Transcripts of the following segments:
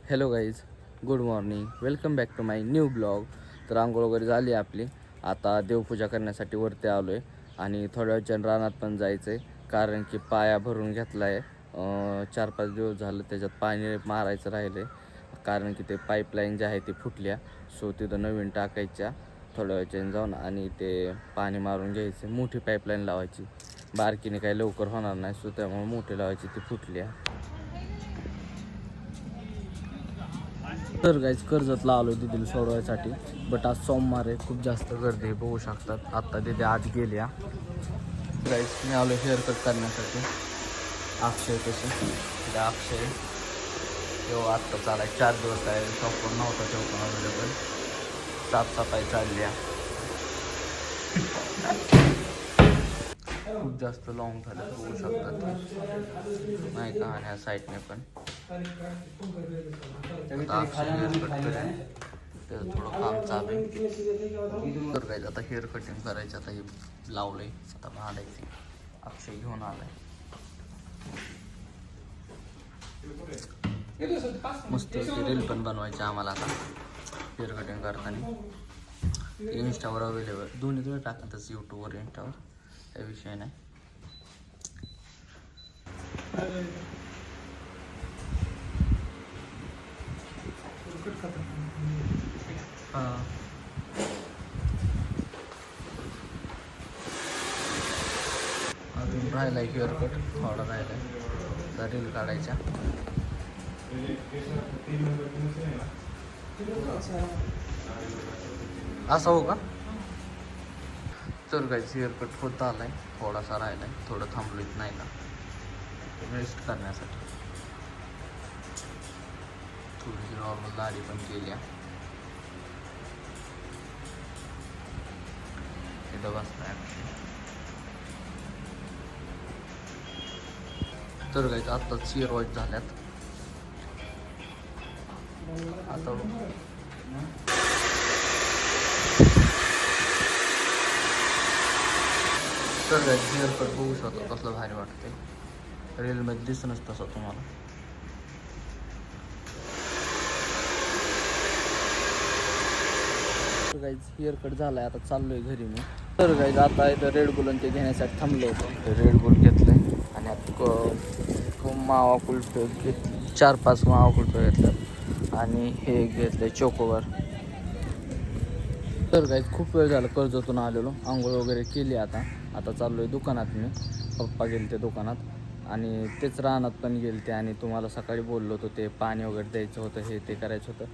Hello guys, good morning. Welcome back to my new blog. तर आंघोळ वगैरे झाली आपली. आता देवपूजा करण्यासाठी वरती आलो आहे आणि थोड्या वेळच्या रानात पण जायचं आहे, कारण की पाया भरून घेतला आहे. 4-5 दिवस झालं त्याच्यात पाणी मारायचं राहिलं आहे, कारण की ते पाईपलाईन जे आहे ते फुटल्या. सो तिथं नवीन टाकायच्या थोड्या वेळच्या जाऊन आणि ते पाणी मारून घ्यायचं. मोठी पाईपलाईन लावायची, बारकीने काही लवकर होणार नाही. सो त्यामुळे मोठी लावायची, ती फुटल्या. तर गाईज कर्जतला आलो दिदीला सोडवायसाठी, बट आज सोमवार आहे, खूप जास्त गर्दी बघू शकतात. आत्ता दिदी आत गेल्या. गाईज मी आलो हेअर कट करण्यासाठी. अक्षय कशी तिथे अक्षय तेव्हा आत्ता चालाय. 4 दिवस आहे, शॉपवर नव्हता तेव्हा पण अवेलेबल. साफसफाई चालली आहे. खूप जास्त लॉंग झालं बघू शकतात नाही का. आणि या साईडने पण आता अक्षय हेअर कट करेल, त्याचं थोडं काम चालू आहे. तर काय आता हेअर कटिंग करायचं. आता हे लावलंय, आता काढायचे. अक्षय घेऊन आलाय. मस्त रील पण बनवायचे आम्हाला आता हेअर कटिंग करताना. इंस्टावर अवेलेबल, दोन्ही तुला टाकतच, यूट्यूबवर इंस्टावर, काही विषय नाही. हां अजून राहिला आहे हेअर कट, थोडा राहिला आहे. तर रील काढायच्या. असं हो का. तर काय हेअर कट होत आलाय, थोडासा राहिलाय, थोडं थांबलोच नाही का रेस्ट करण्यासाठी. थोडीशी नॉर्मल दाढी पण केल्या. इथं बसलाय. तर काय आत्ताच हेअर वॉश झाल्यात. आता तर काय हेअर कट बघू शकतो कसलं भारी वाटते. रीलमध्ये दिसणच तसं तुम्हाला. तर गाईज हेअर कट झाला आहे, आता चाललोय घरी मी. तर गाईज आता इथं रेड बुल ते घेण्यासाठी थांबलो होतो. रेड बुल घेतलंय आणि आता मावा कुल्फे घेतले, 4-5 मावा कुल्फे घेतल्यात आणि हे घेतले चोकोबार. तर गाईज खूप वेळ झाला कर्जतून आलेलो, आंघोळ वगैरे केली. आता चाललोय दुकानात. मी पप्पा गेले ते दुकानात आणि तेच रानात पण गेले ते. आणि तुम्हाला सकाळी बोललो होतो ते पाणी वगैरे द्यायचं होतं, हे ते करायचं होतं.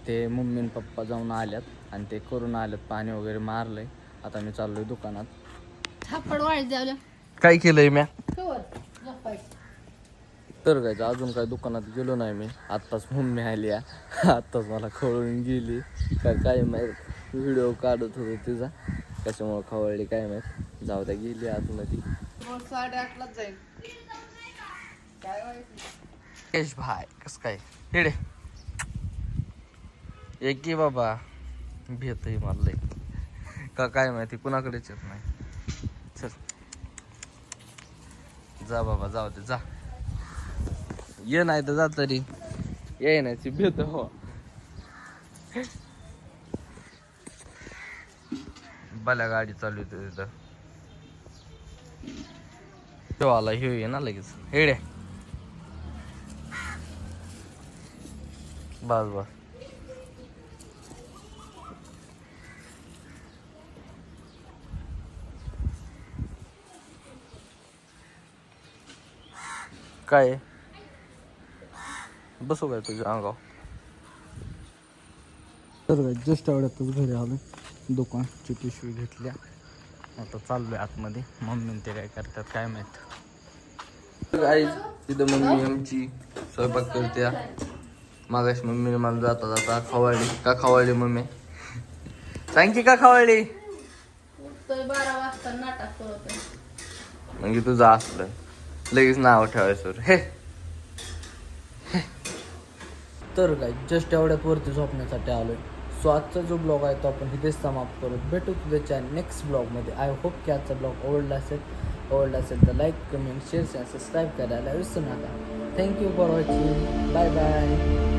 ते मम्मी आणि पप्पा जाऊन आल्यात आणि ते करून आल्यात, पाणी वगैरे मारलंय. आता मी चाललोय दुकानात. काय केलंय म्या. तर काय अजून काय दुकानात गेलो नाही मी. आत्ताच मम्मी आली आहे, आत्ताच मला खवळून गेली. काय माहीत, व्हिडिओ काढत होतो तिचा, कशामुळे खवळली काय माहीत. जाऊ द्या, गेली आतमध्ये. 8:30लाच जाईल. केश भाई कस काय हेडे एक की बाबा भेटही मारलंय का काय माहिती, कुणाकडेच येत नाही. चल जा बाबा, जाऊ दे, जा. ये नाही तर जा, तरी ये नाही भेट हो. भल्या गाडी चालू होती तिथं. तो आला, हे ये ना लगेच. हेडे बस बस. काय बसू काय तुझ्या अंगावर. तर जस्ट आवडतच घरी आलो, दुकानची पिशवी घेतल्या. आता चाललोय आतमध्ये. मम्मी ते काय करतात काय माहित. आई तिथं मम्मी आमची स्वयंपाक करते. मागाशी मम्मीने मला जाता जाता खवळली. का खवळली मम्मी, सांग की का खवळली. 12 वाजता नाटक करतोय. म्हणजे तुझं असलं लगेच नाव ठेवायचं हे. तर काय जस्ट एवढ्यात वरती झोपण्यासाठी आलोय. सो आजचा जो ब्लॉग आहे तो आपण इथेच समाप्त करू. भेटू तुझ्या नेक्स्ट ब्लॉगमध्ये. आय होप की आजचा ब्लॉग आवडला असेल तर लाईक, कमेंट, शेअर आणि सबस्क्राईब करायला विसरू नका. Thank you for watching. Bye bye.